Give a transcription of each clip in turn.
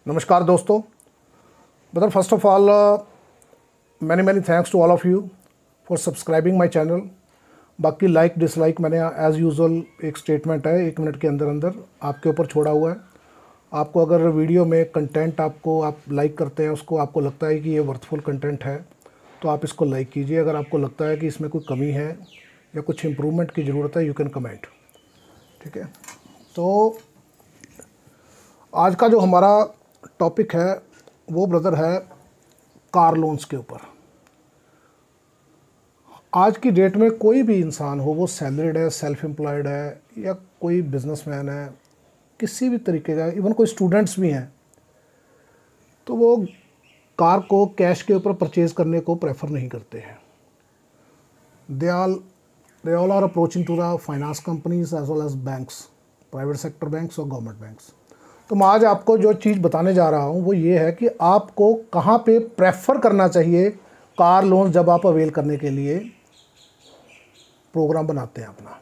नमस्कार दोस्तों। Brother, first of all many thanks to all of you for subscribing my channel. बाकी like dislike मैंने as usual एक statement है 1 minute के अंदर अंदर आपके ऊपर छोड़ा हुआ है। आपको अगर वीडियो में कंटेंट आप लाइक करते हैं, उसको आपको लगता है कि ये वर्थफुल कंटेंट है तो आप इसको लाइक कीजिए। अगर आपको लगता है कि इसमें कोई कमी है या कुछ इम्प्रूवमेंट की ज़रूरत है, यू कैन कमेंट। ठीक है, तो आज का जो हमारा टॉपिक है वो ब्रदर है कार लोन्स के ऊपर। आज की डेट में कोई भी इंसान हो, वो सैलरीड है, सेल्फ एम्प्लॉयड है या कोई बिजनेसमैन है, किसी भी तरीके का, इवन कोई स्टूडेंट्स भी हैं, तो वो कार को कैश के ऊपर परचेज़ करने को प्रेफर नहीं करते हैं। They all are approaching to the finance companies as well as banks, private sector banks और गवर्नमेंट बैंक्स। तो मैं आज आपको जो चीज़ बताने जा रहा हूँ वो ये है कि आपको कहाँ पे प्रेफर करना चाहिए कार लोन जब आप अवेल करने के लिए प्रोग्राम बनाते हैं अपना।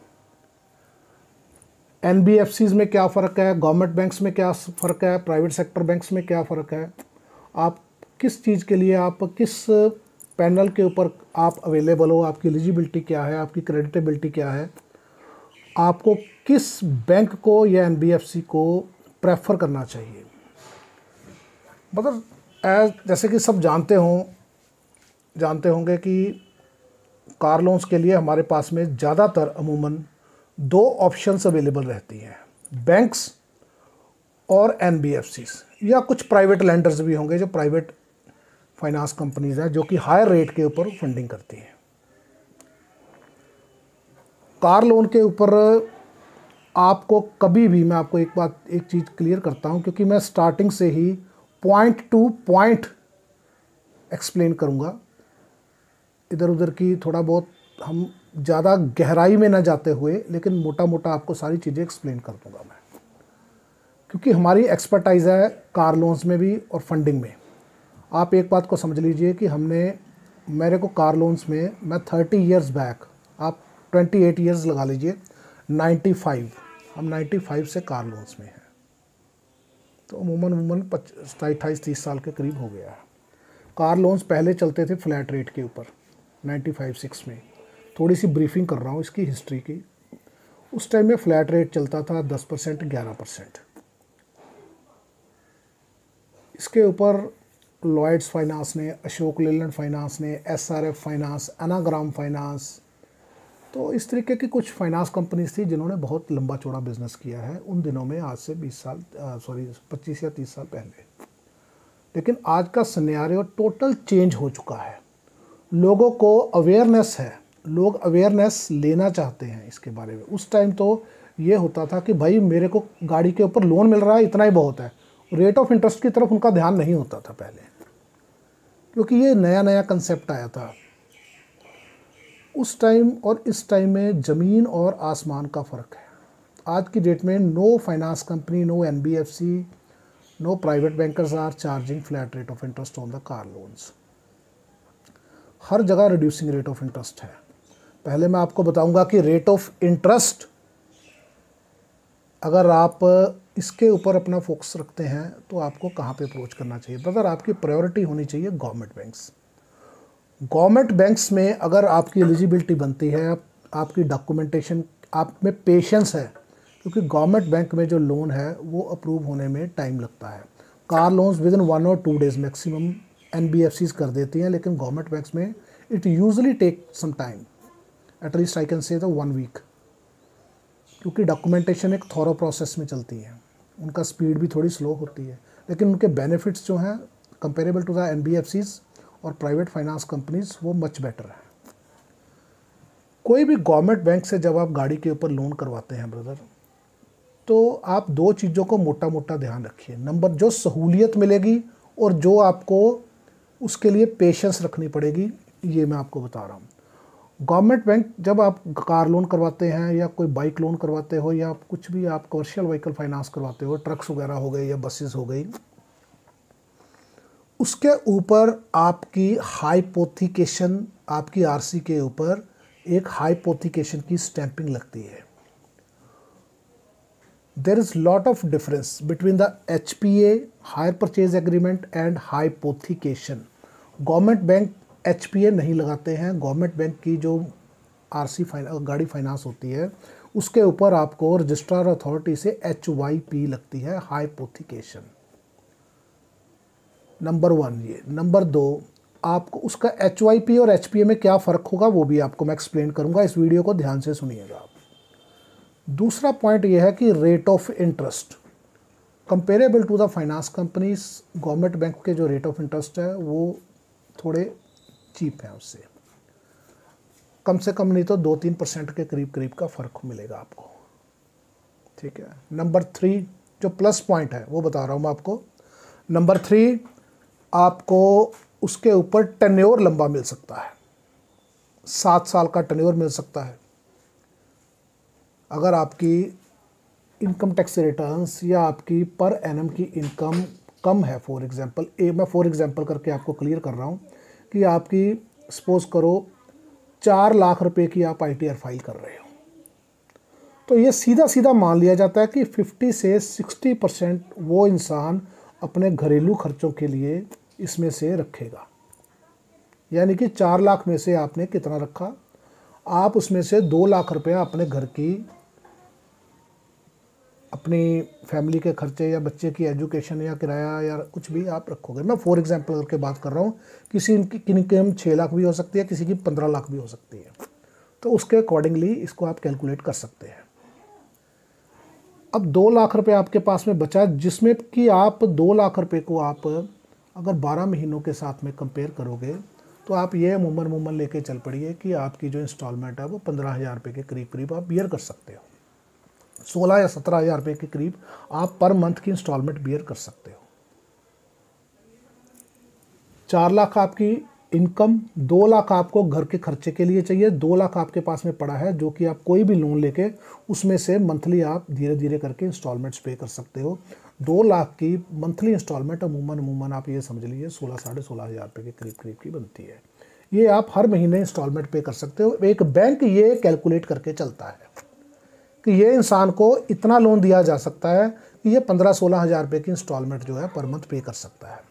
एनबीएफसीज में क्या फ़र्क है, गवर्नमेंट बैंक्स में क्या फ़र्क है, प्राइवेट सेक्टर बैंक्स में क्या फ़र्क है, आप किस चीज़ के लिए, आप किस पैनल के ऊपर आप अवेलेबल हो, आपकी एलिजिबिलिटी क्या है, आपकी क्रेडिटेबिलिटी क्या है, आपको किस बैंक को या एनबीएफसी को प्रेफर करना चाहिए। मतलब जैसे कि सब जानते होंगे कि कार लोन्स के लिए हमारे पास में ज़्यादातर अमूमन 2 ऑप्शंस अवेलेबल रहती हैं, बैंक्स और एनबीएफसीज, या कुछ प्राइवेट लैंडर्स भी होंगे जो प्राइवेट फाइनेंस कंपनीज हैं जो कि हायर रेट के ऊपर फंडिंग करती हैं। कार लोन के ऊपर आपको कभी भी, मैं आपको एक चीज़ क्लियर करता हूं, क्योंकि मैं स्टार्टिंग से ही पॉइंट टू पॉइंट एक्सप्लेन करूंगा, इधर उधर की थोड़ा बहुत हम ज़्यादा गहराई में ना जाते हुए, लेकिन मोटा मोटा आपको सारी चीज़ें एक्सप्लेन कर दूंगा मैं, क्योंकि हमारी एक्सपर्टाइज़ है कार लोन्स में भी और फंडिंग में। आप एक बात को समझ लीजिए कि मेरे को कार लोन्स में, मैं 30 ईयर्स बैक, आप 28 ईयर्स लगा लीजिए, 95, हम 95 से कार लोन्स में हैं, तो अमूमन 28-30 साल के करीब हो गया है। कार लोन्स पहले चलते थे फ्लैट रेट के ऊपर 95-6 में। थोड़ी सी ब्रीफिंग कर रहा हूँ इसकी हिस्ट्री की। उस टाइम में फ्लैट रेट चलता था 10%, 11%। इसके ऊपर लॉयड्स फाइनेंस ने, अशोक लेलैंड फाइनेंस ने, एसआरएफ फाइनेंस, एनाग्राम फाइनेंस, तो इस तरीके की कुछ फाइनेंस कंपनीज थी जिन्होंने बहुत लंबा चौड़ा बिजनेस किया है उन दिनों में, आज से 25 या 30 साल पहले। लेकिन आज का सिनेरियो टोटल चेंज हो चुका है। लोगों को अवेयरनेस है, लोग अवेयरनेस लेना चाहते हैं इसके बारे में। उस टाइम तो ये होता था कि भाई मेरे को गाड़ी के ऊपर लोन मिल रहा है, इतना ही बहुत है। रेट ऑफ इंटरेस्ट की तरफ उनका ध्यान नहीं होता था पहले, क्योंकि ये नया नया कंसेप्ट आया था। उस टाइम और इस टाइम में ज़मीन और आसमान का फ़र्क है। आज की डेट में no finance company, no NBFC, no private bankers are charging flat rate of interest on the car loans. हर जगह रिड्यूसिंग रेट ऑफ इंटरेस्ट है। पहले मैं आपको बताऊंगा कि रेट ऑफ इंटरेस्ट, अगर आप इसके ऊपर अपना फोकस रखते हैं तो आपको कहाँ पे अप्रोच करना चाहिए। ब्रदर, आपकी प्रायोरिटी होनी चाहिए गवर्नमेंट बैंक्स। गवर्नमेंट बैंक्स में अगर आपकी एलिजिबिलिटी बनती है, आपकी डॉक्यूमेंटेशन, आप में पेशेंस है, क्योंकि गवर्नमेंट बैंक में जो लोन है वो अप्रूव होने में टाइम लगता है। कार लोन्स विद इन 1 और 2 डेज़ मैक्सिमम एनबीएफसीज कर देती हैं, लेकिन गवर्नमेंट बैंक्स में it usually take some time, at least I can say the 1 week, क्योंकि डॉक्यूमेंटेशन एक थॉरो प्रोसेस में चलती है। उनका स्पीड भी थोड़ी स्लो होती है, लेकिन उनके बेनिफिट्स जो हैं कंपेरेबल टू द एनबीएफसीज और प्राइवेट फाइनेंस कंपनीज, वो मच बेटर है। कोई भी गवर्नमेंट बैंक से जब आप गाड़ी के ऊपर लोन करवाते हैं ब्रदर, तो आप 2 चीज़ों को मोटा मोटा ध्यान रखिए। नंबर, जो सहूलियत मिलेगी और जो आपको उसके लिए पेशेंस रखनी पड़ेगी, ये मैं आपको बता रहा हूँ। गवर्नमेंट बैंक, जब आप कार लोन करवाते हैं या कोई बाइक लोन करवाते हो या कुछ भी आप कमर्शियल व्हीकल फाइनेंस करवाते हो, ट्रक्स वगैरह हो गए या बसेस हो गई, उसके ऊपर आपकी हाइपोथिकेशन, आपकी आरसी के ऊपर एक हाइपोथिकेशन की स्टैंपिंग लगती है। there is lot of difference between the HPA hire purchase agreement and hypothecation. Government bank HPA नहीं लगाते हैं। गवर्नमेंट बैंक की जो RC गाड़ी फाइनेंस होती है उसके ऊपर आपको रजिस्ट्रार अथॉरिटी से HYP लगती है, हाइपोथिकेशन। नंबर 1 ये। नंबर 2, आपको उसका HYP और HPA में क्या फ़र्क होगा वो भी आपको मैं एक्सप्लेन करूंगा, इस वीडियो को ध्यान से सुनिएगा आप। दूसरा पॉइंट ये है कि rate of interest comparable to the finance companies, government bank के जो रेट ऑफ इंटरेस्ट है वो थोड़े चीप हैं उससे, कम से कम नहीं तो 2-3% के करीब करीब का फ़र्क मिलेगा आपको, ठीक है। नंबर 3 जो प्लस पॉइंट है वो बता रहा हूँ मैं आपको। नंबर 3, आपको उसके ऊपर टेन्योर लंबा मिल सकता है, 7 साल का टेन्योर मिल सकता है। अगर आपकी इनकम टैक्स रिटर्न्स या आपकी पर एनम की इनकम कम है, फॉर एग्जांपल मैं फॉर एग्जांपल करके आपको क्लियर कर रहा हूँ कि आपकी सपोज करो 4 लाख रुपए की आप ITR फाइल कर रहे हो, तो ये सीधा सीधा मान लिया जाता है कि 50 से 60% वो इंसान अपने घरेलू खर्चों के लिए इसमें से रखेगा। यानी कि 4 लाख में से आपने कितना रखा, आप उसमें से 2 लाख रुपया अपने घर की, अपनी फैमिली के खर्चे या बच्चे की एजुकेशन या किराया या कुछ भी आप रखोगे। मैं फॉर एग्जांपल करके बात कर रहा हूँ, किसी की इनकम 6 लाख भी हो सकती है, किसी की 15 लाख भी हो सकती है, तो उसके अकॉर्डिंगली इसको आप कैलकुलेट कर सकते हैं। अब 2 लाख रुपये आपके पास में बचा, जिसमें कि आप 2 लाख रुपये को आप अगर 12 महीनों के साथ में कंपेयर करोगे तो आप ये अमूमन लेके चल पड़िए कि आपकी जो इंस्टॉलमेंट है वो 15,000 रुपये के करीब करीब आप बियर कर सकते हो। 16 या 17,000 रुपये के करीब आप पर मंथ की इंस्टॉलमेंट बियर कर सकते हो। 4 लाख आपकी इनकम, 2 लाख आपको घर के खर्चे के लिए चाहिए, 2 लाख आपके पास में पड़ा है जो कि आप कोई भी लोन लेके उसमें से मंथली आप धीरे धीरे करके इंस्टॉलमेंट्स पे कर सकते हो। 2 लाख की मंथली इंस्टॉलमेंट अमूमन आप ये समझ लीजिए 16-16,500 रुपये के करीब करीब की बनती है। ये आप हर महीने इंस्टॉलमेंट पे कर सकते हो। एक बैंक ये कैलकुलेट करके चलता है कि ये इंसान को इतना लोन दिया जा सकता है कि ये 15-16,000 रुपये की इंस्टॉलमेंट जो है पर मंथ पे कर सकता है।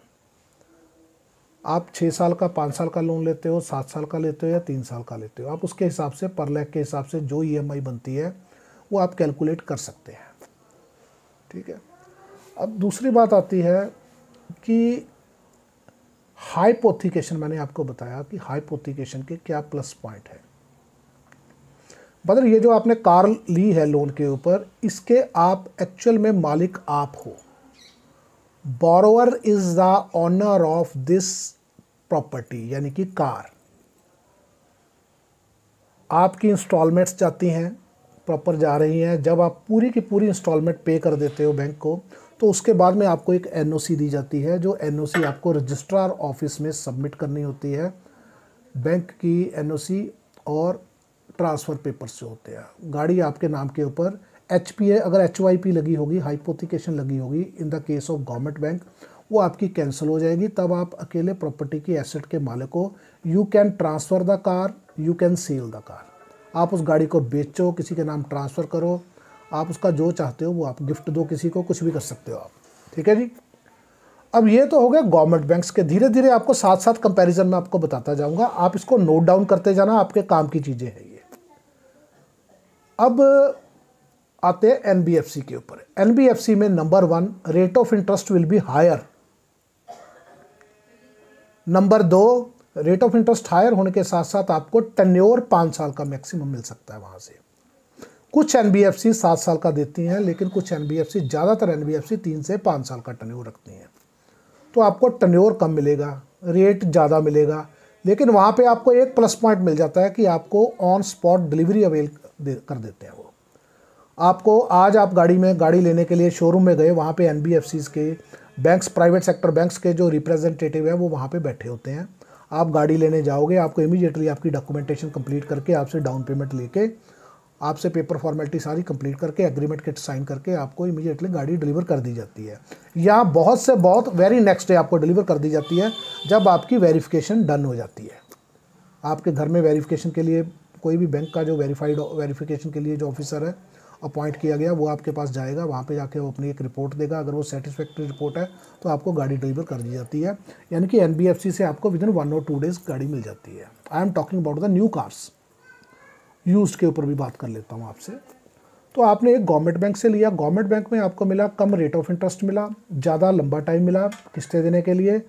आप 6 साल का, 5 साल का लोन लेते हो, 7 साल का लेते हो या 3 साल का लेते हो, आप उसके हिसाब से पर लाख के हिसाब से जो EMI बनती है वो आप कैलकुलेट कर सकते हैं, ठीक है। अब दूसरी बात आती है कि हाइपोथिकेशन, मैंने आपको बताया कि हाइपोथिकेशन के क्या प्लस पॉइंट है। बदर ये जो आपने कार ली है लोन के ऊपर, इसके आप एक्चुअल में मालिक आप हो। Borrower is the owner of this property, यानी कि कार। आपकी इंस्टॉलमेंट्स जाती हैं, प्रॉपर जा रही हैं। जब आप पूरी की पूरी इंस्टॉलमेंट पे कर देते हो बैंक को, तो उसके बाद में आपको एक NOC दी जाती है, जो NOC आपको रजिस्ट्रार ऑफिस में सबमिट करनी होती है। बैंक की NOC और ट्रांसफ़र पेपर से होते हैं। गाड़ी आपके नाम के ऊपर HPA, अगर HYP लगी होगी, हाइपोथिकेशन लगी होगी in the case of government bank, वो आपकी कैंसिल हो जाएगी। तब आप अकेले प्रॉपर्टी की एसेट के मालिक को, you can transfer the car, you can sell the car. आप उस गाड़ी को बेचो, किसी के नाम ट्रांसफ़र करो, आप उसका जो चाहते हो वो आप गिफ्ट दो किसी को, कुछ भी कर सकते हो आप, ठीक है जी। अब ये तो हो गया गवर्नमेंट बैंक्स के। धीरे धीरे आपको साथ साथ कंपैरिजन में आपको बताता जाऊंगा, आप इसको नोट डाउन करते जाना, आपके काम की चीज़ें हैं ये। अब आते हैं NBFC के ऊपर। NBFC में number 1, rate of interest will be higher. Number 2, rate of interest higher होने के साथ साथ आपको टेन्योर 5 साल का मैक्सिमम मिल सकता है वहाँ से। कुछ NBFC 7 साल का देती हैं, लेकिन कुछ NBFC, ज़्यादातर NBFC 3 से 5 साल का टेन्योर रखती हैं। तो आपको टेन्योर कम मिलेगा, रेट ज़्यादा मिलेगा, लेकिन वहाँ पे आपको एक प्लस पॉइंट मिल जाता है कि आपको ऑन स्पॉट डिलीवरी अवेल कर देते हैं वो। आपको आज आप गाड़ी लेने के लिए शोरूम में गए, वहाँ पे NBFCs के बैंक्स, प्राइवेट सेक्टर बैंक्स के जो रिप्रेजेंटेटिव है वो वहाँ पे बैठे होते हैं। आप गाड़ी लेने जाओगे, आपको इमीडिएटली आपकी डॉक्यूमेंटेशन कंप्लीट करके, आपसे डाउन पेमेंट लेके, आपसे पेपर फॉर्मेलिटी सारी कंप्लीट करके, एग्रीमेंट किट साइन करके आपको इमीडिएटली गाड़ी डिलीवर कर दी जाती है, या बहुत से बहुत वेरी नेक्स्ट डे आपको डिलीवर कर दी जाती है जब आपकी वेरिफिकेशन डन हो जाती है। आपके घर में वेरिफिकेशन के लिए कोई भी बैंक का जो वेरिफिकेशन के लिए जो ऑफिसर है अपॉइंट किया गया वो आपके पास जाएगा, वहाँ पे जाके वो अपनी एक रिपोर्ट देगा। अगर वो सेटिस्फैक्ट्री रिपोर्ट है तो आपको गाड़ी डिलीवर कर दी जाती है, यानी कि NBFC से आपको विदिन 1 और 2 डेज़ गाड़ी मिल जाती है। I am talking about the new cars. Used के ऊपर भी बात कर लेता हूँ आपसे। तो आपने एक गवर्नमेंट बैंक से लिया, गवर्नमेंट बैंक में आपको मिला कम रेट ऑफ इंटरेस्ट मिला, ज़्यादा लंबा टाइम मिला किस्तें देने के लिए,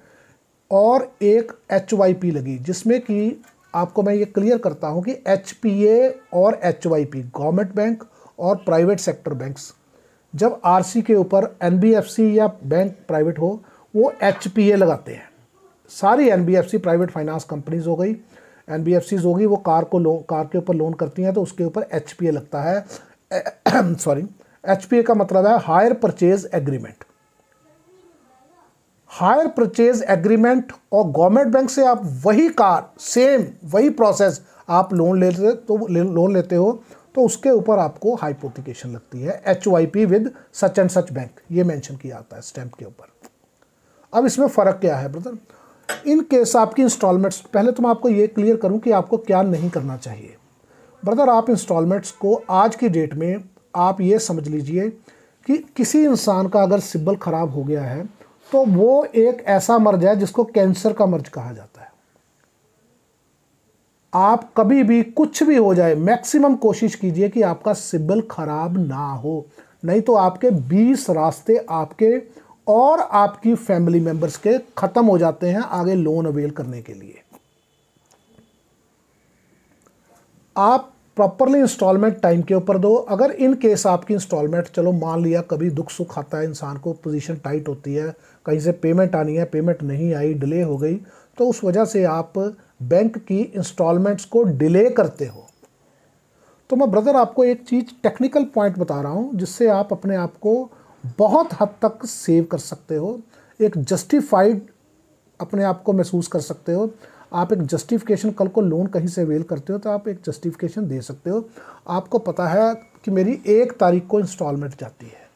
और एक HYP लगी, जिसमें कि आपको मैं ये क्लियर करता हूँ कि HPA और HYP गवर्नमेंट बैंक और प्राइवेट सेक्टर बैंक्स, जब RC के ऊपर NBFC या बैंक प्राइवेट हो वो HPA लगाते हैं। सारी NBFC प्राइवेट फाइनेंस कंपनीज हो गई, NBFCs होगी, वो कार के ऊपर लोन करती हैं तो उसके ऊपर HPA लगता है। सॉरी, HPA का मतलब है hire purchase agreement. Hire purchase agreement, और गवर्नमेंट बैंक से आप वही कार, सेम वही प्रोसेस आप लोन लेते हो तो उसके ऊपर आपको हाइपोथिकेशन लगती है, HYP with such and such bank, ये मेंशन किया आता है स्टैंप के ऊपर। अब इसमें फ़र्क क्या है ब्रदर? इन केस आपकी इंस्टॉलमेंट्स, पहले तो मैं आपको ये क्लियर करूं कि आपको क्या नहीं करना चाहिए। ब्रदर, आप इंस्टॉलमेंट्स को आज की डेट में आप ये समझ लीजिए कि किसी इंसान का अगर सिबिल ख़राब हो गया है तो वो एक ऐसा मर्ज है जिसको कैंसर का मर्ज कहा जाता है। आप कभी भी कुछ भी हो जाए, मैक्सिमम कोशिश कीजिए कि आपका सिबिल खराब ना हो, नहीं तो आपके 20 रास्ते आपके और आपकी फैमिली मेंबर्स के ख़त्म हो जाते हैं आगे लोन अवेल करने के लिए। आप प्रॉपरली इंस्टॉलमेंट टाइम के ऊपर दो। अगर इन केस आपकी इंस्टॉलमेंट, चलो मान लिया कभी दुख सुख आता है इंसान को, पोजीशन टाइट होती है, कहीं से पेमेंट आनी है, पेमेंट नहीं आई, डिले हो गई, तो उस वजह से आप बैंक की इंस्टॉलमेंट्स को डिले करते हो, तो मैं ब्रदर आपको एक चीज़ टेक्निकल पॉइंट बता रहा हूँ जिससे आप अपने आप को बहुत हद तक सेव कर सकते हो, एक जस्टिफाइड अपने आप को महसूस कर सकते हो। आप एक जस्टिफिकेशन, कल को लोन कहीं से अवेल करते हो तो आप एक जस्टिफिकेशन दे सकते हो। आपको पता है कि मेरी 1 तारीख को इंस्टॉलमेंट जाती है,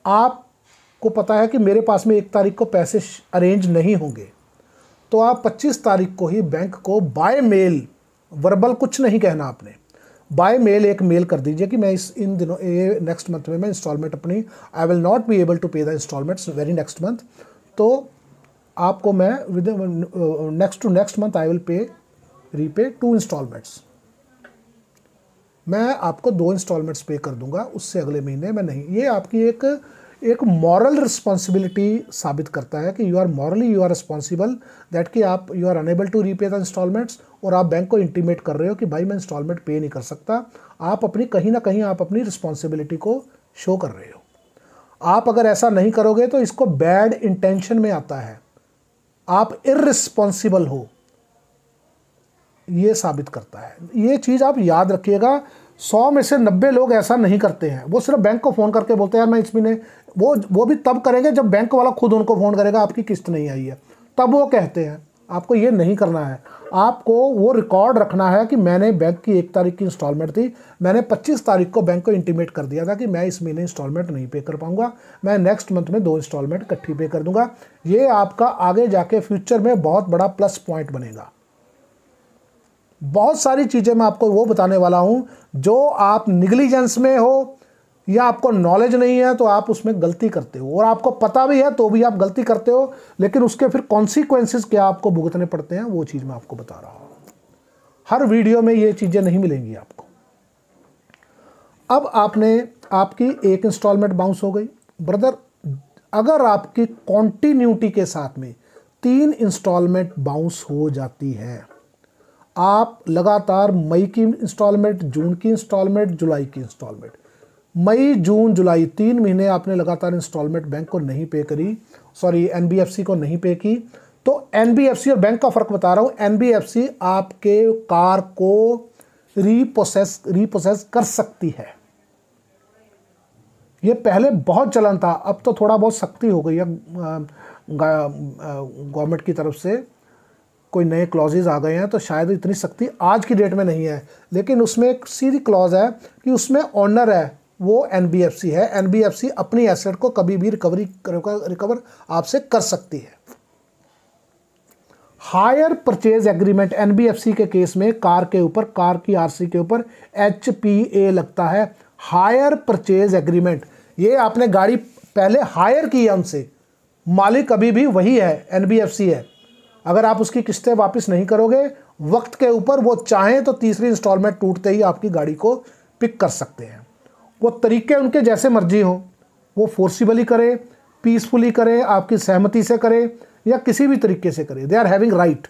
आपको पता है कि मेरे पास में 1 तारीख को पैसे अरेंज नहीं होंगे, तो आप 25 तारीख को ही बैंक को बाय मेल, वर्बल कुछ नहीं कहना आपने, बाय मेल एक मेल कर दीजिए कि मैं इन दिनों ये नेक्स्ट मंथ में मैं इंस्टॉलमेंट अपनी, I will not be able to pay the instalments very next month, तो आपको मैं with next to next month I will repay 2 instalments. मैं आपको 2 इंस्टॉलमेंट्स पे कर दूंगा, उससे अगले महीने में नहीं। ये आपकी एक मॉरल रिस्पॉन्सिबिलिटी साबित करता है कि यू आर रिस्पॉन्सिबल दैट कि आप you are enable to repay the installments, और आप बैंक को इंटीमेट कर रहे हो कि भाई मैं इंस्टॉलमेंट पे नहीं कर सकता। आप अपनी कहीं ना कहीं आप अपनी रिस्पॉन्सिबिलिटी को शो कर रहे हो। आप अगर ऐसा नहीं करोगे तो इसको बैड इंटेंशन में आता है, आप इर्रिस्पॉन्सिबल हो, ये साबित करता है। ये चीज़ आप याद रखिएगा, 100 में से 90 लोग ऐसा नहीं करते हैं। वो सिर्फ बैंक को फ़ोन करके बोलते हैं यार मैं इस महीने, वो भी तब करेंगे जब बैंक वाला खुद उनको फ़ोन करेगा आपकी किस्त नहीं आई है, तब वो कहते हैं। आपको ये नहीं करना है, आपको वो रिकॉर्ड रखना है कि मैंने बैंक की 1 तारीख की इंस्टॉलमेंट थी, मैंने 25 तारीख को बैंक को इंटीमेट कर दिया था कि मैं इस महीने इंस्टॉलमेंट नहीं पे कर पाऊंगा, मैं नेक्स्ट मंथ में 2 इंस्टॉलमेंट इकट्ठी पे कर दूंगा। ये आपका आगे जाके फ्यूचर में बहुत बड़ा प्लस पॉइंट बनेगा। बहुत सारी चीज़ें मैं आपको वो बताने वाला हूँ जो आप निगलिजेंस में हो या आपको नॉलेज नहीं है तो आप उसमें गलती करते हो, और आपको पता भी है तो भी आप गलती करते हो, लेकिन उसके फिर कॉन्सिक्वेंसेस क्या आपको भुगतने पड़ते हैं वो चीज़ मैं आपको बता रहा हूँ। हर वीडियो में ये चीज़ें नहीं मिलेंगी आपको। अब आपकी 1 इंस्टॉलमेंट बाउंस हो गई ब्रदर, अगर आपकी कॉन्टिन्यूटी के साथ में 3 इंस्टॉलमेंट बाउंस हो जाती है, आप लगातार मई की इंस्टॉलमेंट, जून की इंस्टॉलमेंट, जुलाई की इंस्टॉलमेंट, मई जून जुलाई 3 महीने आपने लगातार इंस्टॉलमेंट बैंक को नहीं पे करी, सॉरी NBFC को नहीं पे की, तो NBFC और बैंक का फ़र्क बता रहा हूँ, NBFC आपके कार को रीपोसेस कर सकती है। ये पहले बहुत चलन था, अब तो थोड़ा बहुत सख्ती हो गई है गवर्नमेंट की तरफ से, कोई नए क्लॉजेज आ गए हैं तो शायद इतनी सख्ती आज की डेट में नहीं है, लेकिन उसमें एक सीधी क्लॉज है कि उसमें ऑनर है वो NBFC है। NBFC अपनी एसेट को कभी भी रिकवर आपसे कर सकती है। हायर परचेज एग्रीमेंट NBFC के केस में कार के ऊपर, कार की RC के ऊपर HPA लगता है, हायर परचेज एग्रीमेंट, ये आपने गाड़ी पहले हायर की है उनसे, मालिक अभी भी वही है, एनबीएफसी है। अगर आप उसकी किस्तें वापस नहीं करोगे वक्त के ऊपर, वो चाहें तो तीसरी इंस्टॉलमेंट टूटते ही आपकी गाड़ी को पिक कर सकते हैं। वो तरीके उनके जैसे मर्जी हो, वो फोर्सिबली करे, पीसफुली करे, आपकी सहमति से करे या किसी भी तरीके से करे, दे आर हैविंग राइट।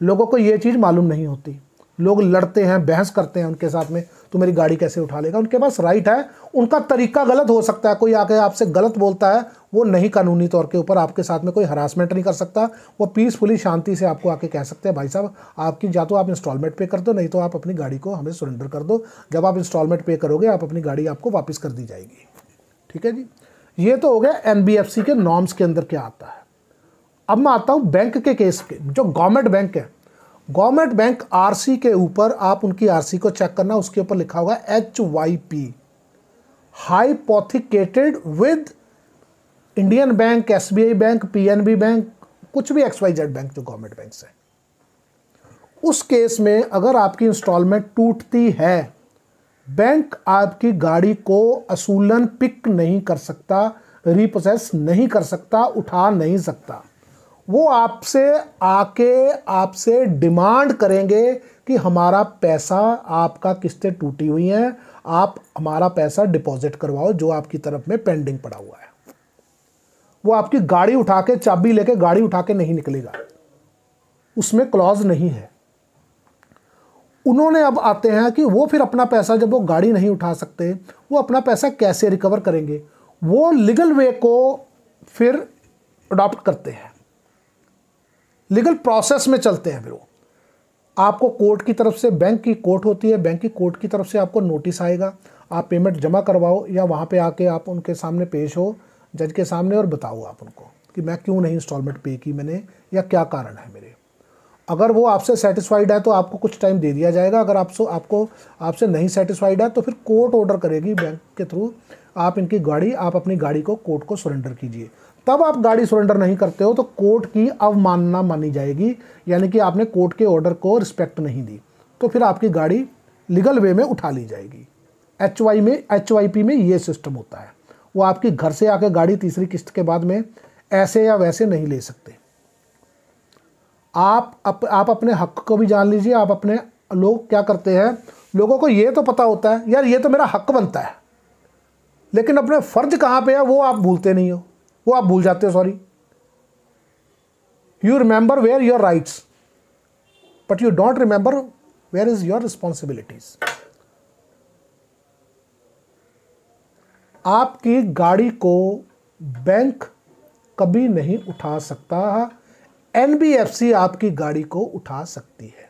लोगों को ये चीज़ मालूम नहीं होती, लोग लड़ते हैं, बहस करते हैं उनके साथ में, तो मेरी गाड़ी कैसे उठा लेगा। उनके पास राइट है, उनका तरीका गलत हो सकता है, कोई आके आपसे गलत बोलता है, वो नहीं कानूनी तौर के ऊपर आपके साथ में कोई हरासमेंट नहीं कर सकता, वो पीसफुली शांति से आपको आके कह सकते हैं भाई साहब आपकी या तो आप इंस्टॉलमेंट पे कर दो, नहीं तो आप अपनी गाड़ी को हमें सरेंडर कर दो। जब आप इंस्टॉलमेंट पे करोगे आप अपनी गाड़ी आपको वापस कर दी जाएगी। ठीक है जी, ये तो हो गया एनबीएफसी के नॉर्म्स के अंदर क्या आता है। अब मैं आता हूँ बैंक के केस के, जो गवर्नमेंट बैंक है, गवर्नमेंट बैंक आरसी के ऊपर, आप उनकी आरसी को चेक करना, उसके ऊपर लिखा होगा HYP, hypothecated with Indian bank, SBI bank, PNB bank, कुछ भी XYZ बैंक जो गवर्नमेंट बैंक है। उस केस में अगर आपकी इंस्टॉलमेंट टूटती है, बैंक आपकी गाड़ी को असूलन पिक नहीं कर सकता, रिपोसेस नहीं कर सकता, उठा नहीं सकता। वो आपसे आके आपसे डिमांड करेंगे कि हमारा पैसा, आपका किस्तें टूटी हुई हैं, आप हमारा पैसा डिपॉजिट करवाओ जो आपकी तरफ में पेंडिंग पड़ा हुआ है। वो आपकी गाड़ी उठा के, चाबी लेके गाड़ी उठा के नहीं निकलेगा, उसमें क्लॉज नहीं है। उन्होंने अब आते हैं कि वो फिर अपना पैसा, जब वो गाड़ी नहीं उठा सकते, वो अपना पैसा कैसे रिकवर करेंगे। वो लीगल वे को फिर अडॉप्ट करते हैं, लीगल प्रोसेस में चलते हैं। फिर वो आपको कोर्ट की तरफ से, बैंक की कोर्ट होती है, बैंक की कोर्ट की तरफ से आपको नोटिस आएगा, आप पेमेंट जमा करवाओ या वहाँ पे आके आप उनके सामने पेश हो, जज के सामने, और बताओ आप उनको कि मैं क्यों नहीं इंस्टॉलमेंट पे की मैंने, या क्या कारण है मेरे। अगर वो आपसे सेटिस्फाइड है तो आपको कुछ टाइम दे दिया जाएगा, अगर आपसे नहीं सेटिस्फाइड है तो फिर कोर्ट ऑर्डर करेगी बैंक के थ्रू, आप अपनी गाड़ी को कोर्ट को सरेंडर कीजिए। तब आप गाड़ी सरेंडर नहीं करते हो तो कोर्ट की अवमानना मानी जाएगी, यानी कि आपने कोर्ट के ऑर्डर को रिस्पेक्ट नहीं दी, तो फिर आपकी गाड़ी लीगल वे में उठा ली जाएगी। HYP में ये सिस्टम होता है। वो आपकी घर से आके गाड़ी तीसरी किस्त के बाद में ऐसे या वैसे नहीं ले सकते। आप अपने हक को भी जान लीजिए। लोग क्या करते हैं, लोगों को ये तो पता होता है यार ये तो मेरा हक बनता है, लेकिन अपने फर्ज कहाँ पे है वो आप भूलते नहीं हो, वो आप भूल जाते हो। Sorry, you remember where your rights but you don't remember where is your responsibilities. आपकी गाड़ी को बैंक कभी नहीं उठा सकता, एनबीएफसी आपकी गाड़ी को उठा सकती है।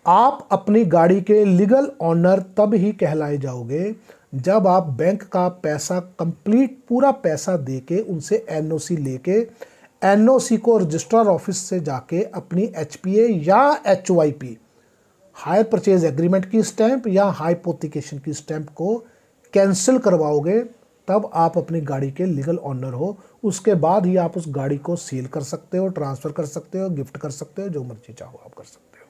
आप अपनी गाड़ी के लीगल ऑनर तब ही कहलाए जाओगे जब आप बैंक का पैसा कंप्लीट पूरा पैसा देके उनसे एनओसी लेके, एनओसी को रजिस्ट्रार ऑफिस से जाके अपनी HPA या HYP, हायर परचेज एग्रीमेंट की स्टैंप या हाइपोथिकेशन की स्टैंप को कैंसिल करवाओगे, तब आप अपनी गाड़ी के लीगल ऑनर हो। उसके बाद ही आप उस गाड़ी को सील कर सकते हो, ट्रांसफ़र कर सकते हो, गिफ्ट कर सकते हो, जो मर्जी चाहो आप कर सकते हो।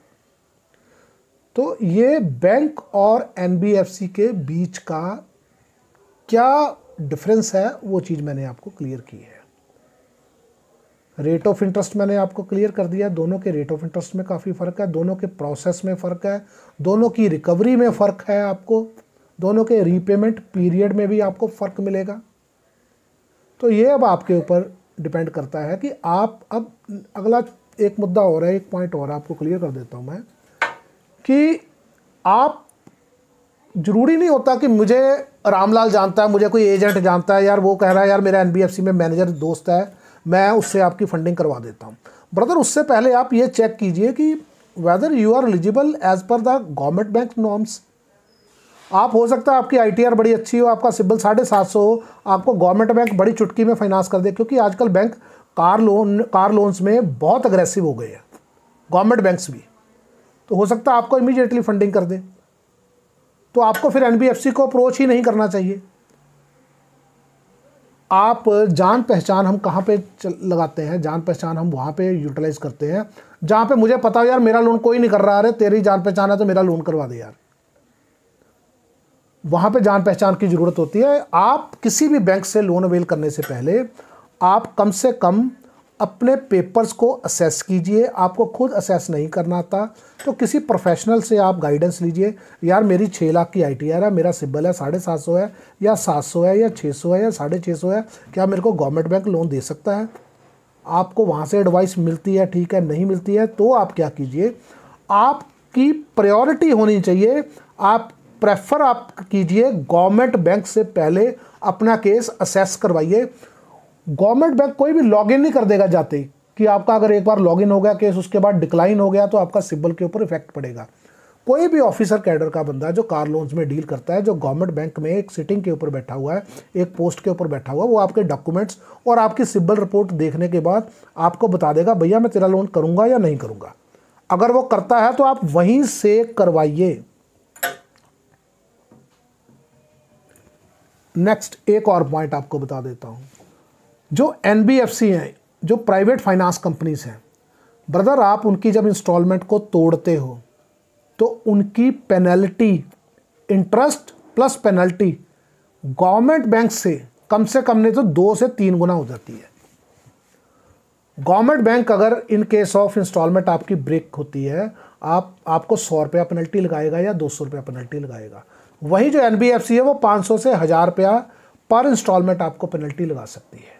तो ये बैंक और एनबीएफसी के बीच का क्या डिफरेंस है वो चीज़ मैंने आपको क्लियर की है। रेट ऑफ इंटरेस्ट मैंने आपको क्लियर कर दिया। दोनों के रेट ऑफ इंटरेस्ट में काफ़ी फ़र्क है, दोनों के प्रोसेस में फ़र्क है, दोनों की रिकवरी में फ़र्क है, आपको दोनों के रीपेमेंट पीरियड में भी आपको फ़र्क मिलेगा। तो ये अब आपके ऊपर डिपेंड करता है कि आप, अब अगला एक मुद्दा और है, एक पॉइंट और आपको क्लियर कर देता हूँ मैं, कि आप, ज़रूरी नहीं होता कि मुझे रामलाल जानता है, मुझे कोई एजेंट जानता है, यार वो कह रहा है यार मेरा एनबीएफसी में मैनेजर दोस्त है, मैं उससे आपकी फंडिंग करवा देता हूँ। ब्रदर, उससे पहले आप ये चेक कीजिए कि whether you are eligible as per the government bank norms. आप, हो सकता है आपकी ITR बड़ी अच्छी हो, आपका सिबिल 750 हो, आपको गवर्नमेंट बैंक बड़ी चुटकी में फाइनेंस कर दे, क्योंकि आजकल बैंक कार लोन्स में बहुत अग्रेसिव हो गए हैं, गवर्नमेंट बैंक्स भी। तो हो सकता है आपको इमीडिएटली फंडिंग कर दे, तो आपको फिर एनबीएफसी को अप्रोच ही नहीं करना चाहिए। आप, जान पहचान हम कहाँ पे लगाते हैं, जान पहचान हम वहाँ पे यूटिलाइज करते हैं जहाँ पे मुझे पता हो यार मेरा लोन कोई नहीं कर रहा है, तेरी जान पहचान है तो मेरा लोन करवा दे यार। वहाँ पे जान पहचान की ज़रूरत होती है। आप किसी भी बैंक से लोन अवेल करने से पहले आप कम से कम अपने पेपर्स को असेस कीजिए। आपको खुद असेस नहीं करना आता तो किसी प्रोफेशनल से आप गाइडेंस लीजिए। यार मेरी 6 लाख की ITR है, मेरा सिबिल है 750 है या 700 है या 600 है या 650 है, क्या मेरे को गवर्नमेंट बैंक लोन दे सकता है? आपको वहाँ से एडवाइस मिलती है, ठीक है, नहीं मिलती है तो आप क्या कीजिए, आपकी प्रायोरिटी होनी चाहिए, आप प्रेफर आप कीजिए गवर्नमेंट बैंक से पहले अपना केस असेस करवाइए। गवर्नमेंट बैंक कोई भी लॉगिन नहीं कर देगा जाते कि आपका अगर एक बार लॉगिन हो गया केस, उसके बाद डिक्लाइन हो गया तो आपका सिबिल के ऊपर इफेक्ट पड़ेगा। कोई भी ऑफिसर कैडर का बंदा जो कार लोन्स में डील करता है, जो गवर्नमेंट बैंक में एक सिटिंग के ऊपर बैठा हुआ है, एक पोस्ट के ऊपर बैठा हुआ है, वो आपके डॉक्यूमेंट्स और आपकी सिबिल रिपोर्ट देखने के बाद आपको बता देगा भैया मैं तेरा लोन करूंगा या नहीं करूंगा। अगर वो करता है तो आप वहीं से करवाइए। नेक्स्ट एक और पॉइंट आपको बता देता हूं, जो NBFC हैं, जो प्राइवेट फाइनेंस कंपनीज हैं, ब्रदर आप उनकी जब इंस्टॉलमेंट को तोड़ते हो तो उनकी penalty, interest plus penalty government bank से कम नहीं तो 2 से 3 गुना हो जाती है। गवर्नमेंट बैंक अगर इन केस ऑफ इंस्टॉलमेंट आपकी ब्रेक होती है, आपको 100 रुपया पेनल्टी लगाएगा या 200 रुपया पेनल्टी लगाएगा। वही जो NBFC है वो 500 से 1000 रुपया पर इंस्टॉलमेंट आपको पेनल्टी लगा सकती है।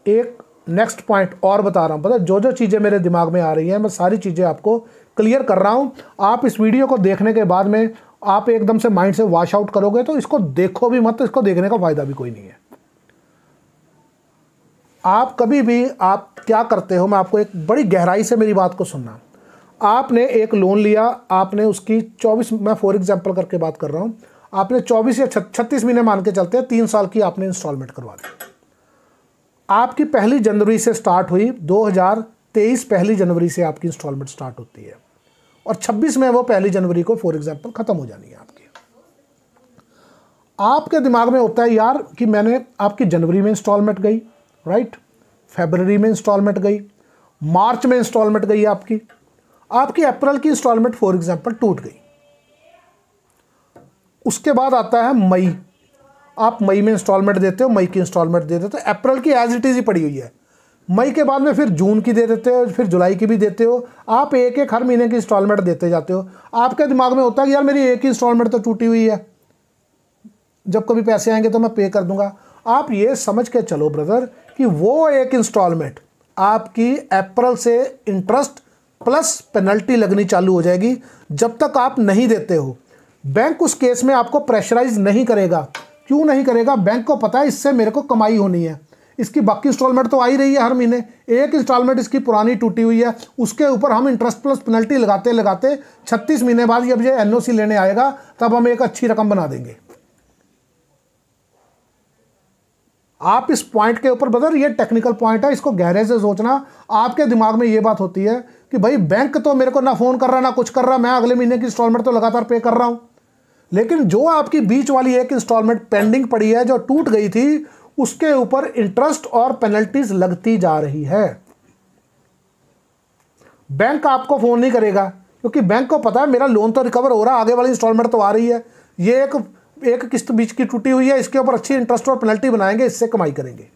एक नेक्स्ट पॉइंट और बता रहा हूं, पता जो चीज़ें मेरे दिमाग में आ रही हैं मैं सारी चीज़ें आपको क्लियर कर रहा हूं। आप इस वीडियो को देखने के बाद में आप एकदम से माइंड से वॉश आउट करोगे तो इसको देखो भी मत, इसको देखने का फायदा भी कोई नहीं है। आप कभी भी आप क्या करते हो, मैं आपको एक बड़ी गहराई से मेरी बात को सुनना। आपने एक लोन लिया, आपने उसकी 24, मैं फॉर एग्जांपल करके बात कर रहा हूं, आपने 24 या 36 महीने मान के चलते हैं, 3 साल की आपने इंस्टॉलमेंट करवा दी। आपकी 1 जनवरी से स्टार्ट हुई, 2023 1 जनवरी से आपकी इंस्टॉलमेंट स्टार्ट होती है और 26 में वो 1 जनवरी को फॉर एग्जांपल खत्म हो जानी है आपकी। आपके दिमाग में होता है यार कि मैंने आपकी जनवरी में इंस्टॉलमेंट गई, राइट, फरवरी में इंस्टॉलमेंट गई, मार्च में इंस्टॉलमेंट गई, आपकी अप्रैल की इंस्टॉलमेंट फॉर एग्जांपल टूट गई। उसके बाद आता है मई, आप मई में इंस्टॉलमेंट देते हो, मई की इंस्टॉलमेंट दे देते हो, अप्रैल की एज इट इज ही पड़ी हुई है, मई के बाद में फिर जून की दे देते हो, फिर जुलाई की भी देते हो, आप एक एक हर महीने की इंस्टॉलमेंट देते जाते हो। आपके दिमाग में होता है कि यार मेरी एक ही इंस्टॉलमेंट तो टूटी हुई है, जब कभी पैसे आएंगे तो मैं पे कर दूंगा। आप ये समझ के चलो ब्रदर कि वो एक इंस्टॉलमेंट आपकी अप्रैल से इंटरेस्ट प्लस पेनल्टी लगनी चालू हो जाएगी। जब तक आप नहीं देते हो, बैंक उस केस में आपको प्रेशराइज नहीं करेगा। क्यों नहीं करेगा? बैंक को पता है इससे मेरे को कमाई होनी है, इसकी बाकी इंस्टॉलमेंट तो आ ही रही है हर महीने, एक इंस्टॉलमेंट इसकी पुरानी टूटी हुई है, उसके ऊपर हम इंटरेस्ट प्लस पेनल्टी लगाते लगाते 36 महीने बाद जब ये NOC लेने आएगा तब हम एक अच्छी रकम बना देंगे। आप इस पॉइंट के ऊपर ब्रदर, ये टेक्निकल पॉइंट है, इसको गहरे से सोचना। आपके दिमाग में ये बात होती है कि भाई बैंक तो मेरे को ना फोन कर रहा ना कुछ कर रहा, मैं अगले महीने की इंस्टॉलमेंट तो लगातार पे कर रहा हूं, लेकिन जो आपकी बीच वाली एक इंस्टॉलमेंट पेंडिंग पड़ी है जो टूट गई थी, उसके ऊपर इंटरेस्ट और पेनल्टीज लगती जा रही है। बैंक आपको फोन नहीं करेगा क्योंकि बैंक को पता है मेरा लोन तो रिकवर हो रहा है, आगे वाली इंस्टॉलमेंट तो आ रही है, ये एक किस्त बीच की टूटी हुई है, इसके ऊपर अच्छी इंटरेस्ट और पेनल्टी बनाएंगे, इससे कमाई करेंगे।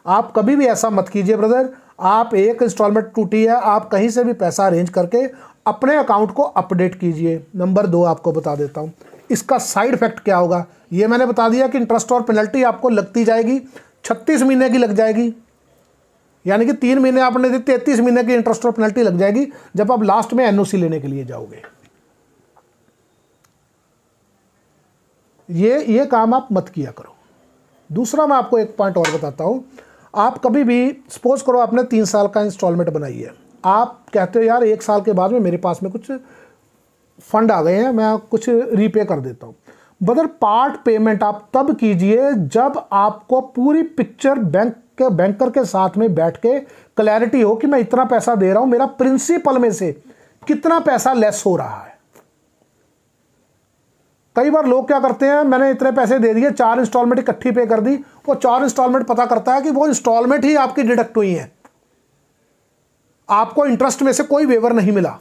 आप कभी भी ऐसा मत कीजिए ब्रदर। आप एक इंस्टॉलमेंट टूटी है, आप कहीं से भी पैसा अरेंज करके अपने अकाउंट को अपडेट कीजिए। नंबर 2 आपको बता देता हूं इसका साइड इफेक्ट क्या होगा। ये मैंने बता दिया कि इंटरेस्ट और पेनल्टी आपको लगती जाएगी, 36 महीने की लग जाएगी, यानी कि 3 महीने आपने दी, 33 महीने की इंटरेस्ट और पेनल्टी लग जाएगी जब आप लास्ट में NOC लेने के लिए जाओगे। ये काम आप मत किया करो। दूसरा मैं आपको एक पॉइंट और बताता हूं। आप कभी भी सपोज करो आपने 3 साल का इंस्टॉलमेंट बनाई है, आप कहते हो यार 1 साल के बाद में मेरे पास में कुछ फंड आ गए हैं, मैं कुछ रीपे कर देता हूं। बदर पार्ट पेमेंट आप तब कीजिए जब आपको पूरी पिक्चर बैंकर के साथ में बैठ के क्लैरिटी हो कि मैं इतना पैसा दे रहा हूं, मेरा प्रिंसिपल में से कितना पैसा लेस हो रहा है। कई बार लोग क्या करते हैं, मैंने इतने पैसे दे दिए, 4 इंस्टॉलमेंट इकट्ठी पे कर दी, वो 4 इंस्टॉलमेंट पता करता है कि वो इंस्टॉलमेंट ही आपकी डिडक्ट हुई है, आपको इंटरेस्ट में से कोई वेवर नहीं मिला।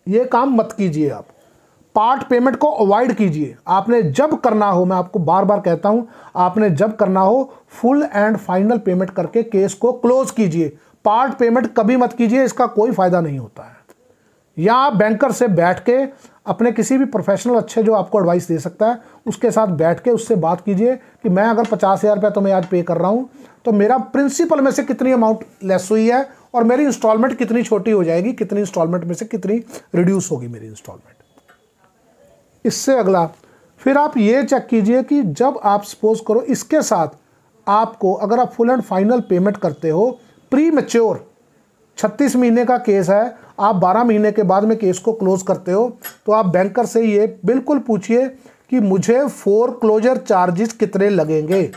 ये काम मत कीजिए आप। पार्ट पेमेंट को अवॉइड कीजिए। आपने जब करना हो, मैं आपको बार बार कहता हूं, आपने जब करना हो फुल एंड फाइनल पेमेंट करके केस को क्लोज कीजिए। पार्ट पेमेंट कभी मत कीजिए, इसका कोई फायदा नहीं होता है। या आप बैंकर से बैठ के अपने किसी भी प्रोफेशनल अच्छे जो आपको एडवाइस दे सकता है उसके साथ बैठ के उससे बात कीजिए कि मैं अगर 50,000 रुपये तो मैं आज पे कर रहा हूं, तो मेरा प्रिंसिपल में से कितनी अमाउंट लेस हुई है और मेरी इंस्टॉलमेंट कितनी छोटी हो जाएगी, कितनी इंस्टॉलमेंट में से कितनी रिड्यूस होगी मेरी इंस्टॉलमेंट। इससे अगला फिर आप ये चेक कीजिए कि जब आप सपोज करो इसके साथ आपको, अगर आप फुल एंड फाइनल पेमेंट करते हो प्री मैच्योर, 36 महीने का केस है, आप 12 महीने के बाद में केस को क्लोज करते हो, तो आप बैंकर से ये बिल्कुल पूछिए कि मुझे फोरक्लोजर चार्जेस कितने लगेंगे।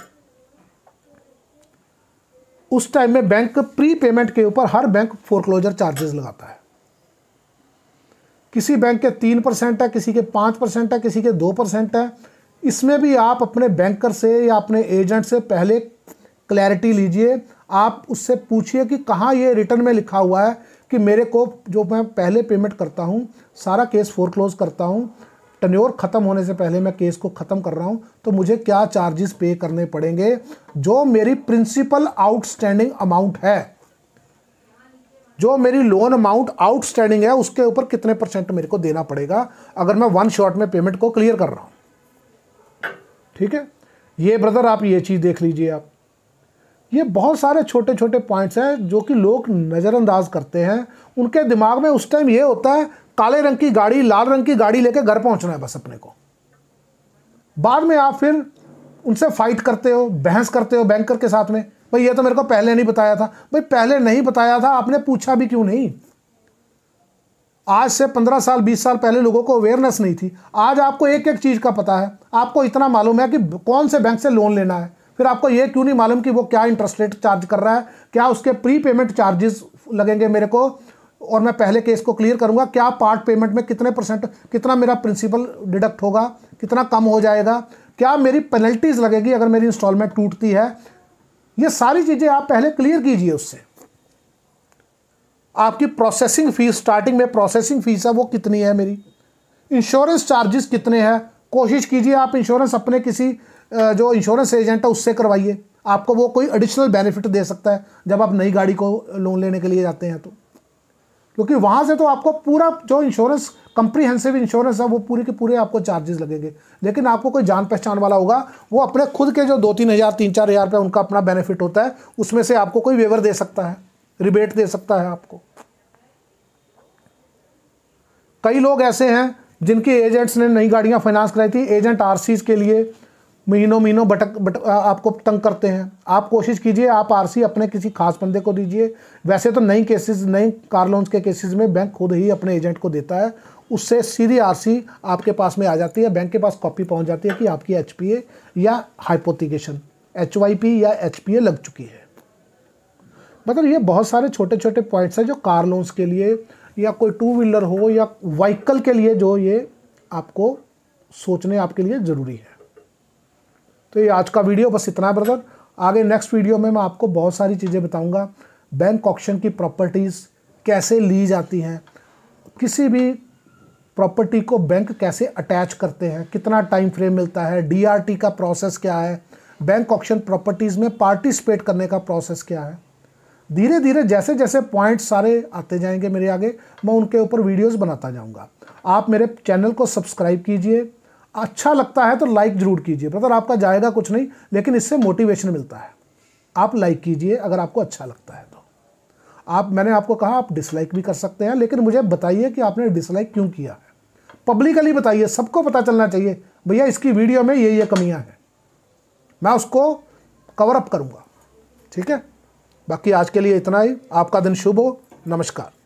उस टाइम में बैंक प्री पेमेंट के ऊपर हर बैंक फोरक्लोजर चार्जेस लगाता है। किसी बैंक के 3% है, किसी के 5% है, किसी के 2% है। इसमें भी आप अपने बैंकर से या अपने एजेंट से पहले क्लैरिटी लीजिए। आप उससे पूछिए कि कहाँ ये रिटर्न में लिखा हुआ है कि मेरे को जो मैं पहले पेमेंट करता हूँ, सारा केस फोरक्लोज करता हूँ, टेन्योर ख़त्म होने से पहले मैं केस को ख़त्म कर रहा हूँ, तो मुझे क्या चार्जेस पे करने पड़ेंगे, जो मेरी प्रिंसिपल आउटस्टैंडिंग अमाउंट है, जो मेरी लोन अमाउंट आउटस्टैंडिंग है उसके ऊपर कितने % मेरे को देना पड़ेगा अगर मैं वन शॉट में पेमेंट को क्लियर कर रहा हूँ। ठीक है, ये ब्रदर आप ये चीज़ देख लीजिए। आप ये बहुत सारे छोटे छोटे पॉइंट्स हैं जो कि लोग नज़रअंदाज करते हैं। उनके दिमाग में उस टाइम ये होता है काले रंग की गाड़ी, लाल रंग की गाड़ी लेके घर पहुंचना है बस अपने को। बाद में आप फिर उनसे फाइट करते हो, बहस करते हो बैंकर के साथ में, भाई ये तो मेरे को पहले नहीं बताया था। भाई पहले नहीं बताया था, आपने पूछा भी क्यों नहीं? आज से 15 साल 20 साल पहले लोगों को अवेयरनेस नहीं थी। आज आपको एक एक चीज़ का पता है। आपको इतना मालूम है कि कौन से बैंक से लोन लेना है, फिर आपको ये क्यों नहीं मालूम कि वो क्या इंटरेस्ट रेट चार्ज कर रहा है, क्या उसके प्री पेमेंट चार्जेस लगेंगे मेरे को, और मैं पहले केस को क्लियर करूंगा, क्या पार्ट पेमेंट में कितने %, कितना मेरा प्रिंसिपल डिडक्ट होगा, कितना कम हो जाएगा, क्या मेरी पेनल्टीज लगेगी अगर मेरी इंस्टॉलमेंट टूटती है। ये सारी चीज़ें आप पहले क्लियर कीजिए। उससे आपकी प्रोसेसिंग फीस, स्टार्टिंग में प्रोसेसिंग फीस है वो कितनी है, मेरी इंश्योरेंस चार्जेस कितने हैं। कोशिश कीजिए आप इंश्योरेंस अपने किसी जो इंश्योरेंस एजेंट है उससे करवाइए, आपको वो कोई एडिशनल बेनिफिट दे सकता है जब आप नई गाड़ी को लोन लेने के लिए जाते हैं तो। क्योंकि वहाँ से तो आपको पूरा जो इंश्योरेंस, कंप्रीहेंसिव इंश्योरेंस है, वो पूरे के पूरे आपको चार्जेस लगेंगे। लेकिन आपको कोई जान पहचान वाला होगा, वो अपने खुद के जो 2-3 हज़ार 3-4 हज़ार रुपये उनका अपना बेनिफिट होता है, उसमें से आपको कोई वेवर दे सकता है, रिबेट दे सकता है आपको। कई लोग ऐसे हैं जिनके एजेंट्स ने नई गाड़ियाँ फाइनेंस कराई थी, एजेंट आरसीज के लिए महीनों आपको तंग करते हैं। आप कोशिश कीजिए आप आरसी अपने किसी खास बंदे को दीजिए। वैसे तो नई कार लोन्स के केसेस में बैंक खुद ही अपने एजेंट को देता है, उससे सीधी आरसी आपके पास में आ जाती है, बैंक के पास कॉपी पहुंच जाती है कि आपकी एचपीए या हाइपोथिकेशन एचवाईपी या एचपीए लग चुकी है। मतलब ये बहुत सारे छोटे छोटे पॉइंट्स हैं जो कार लोन्स के लिए या कोई 2 व्हीलर हो या व्हीकल के लिए, जो ये आपको सोचने आपके लिए ज़रूरी है। तो ये आज का वीडियो बस इतना है ब्रदर। आगे नेक्स्ट वीडियो में मैं आपको बहुत सारी चीज़ें बताऊंगा। बैंक ऑक्शन की प्रॉपर्टीज़ कैसे ली जाती हैं, किसी भी प्रॉपर्टी को बैंक कैसे अटैच करते हैं, कितना टाइम फ्रेम मिलता है, डीआरटी का प्रोसेस क्या है, बैंक ऑक्शन प्रॉपर्टीज़ में पार्टिसिपेट करने का प्रोसेस क्या है। धीरे धीरे जैसे जैसे पॉइंट्स सारे आते जाएंगे मेरे आगे, मैं उनके ऊपर वीडियोज़ बनाता जाऊँगा। आप मेरे चैनल को सब्सक्राइब कीजिए, अच्छा लगता है तो लाइक ज़रूर कीजिए ब्रदर, आपका जाएगा कुछ नहीं, लेकिन इससे मोटिवेशन मिलता है। आप लाइक कीजिए अगर आपको अच्छा लगता है तो। मैंने आपको कहा आप डिसलाइक भी कर सकते हैं, लेकिन मुझे बताइए कि आपने डिसलाइक क्यों किया है। पब्लिकली बताइए, सबको पता चलना चाहिए भैया इसकी वीडियो में ये कमियां हैं, मैं उसको कवर अप करूँगा। ठीक है, बाकी आज के लिए इतना ही। आपका दिन शुभ हो। नमस्कार।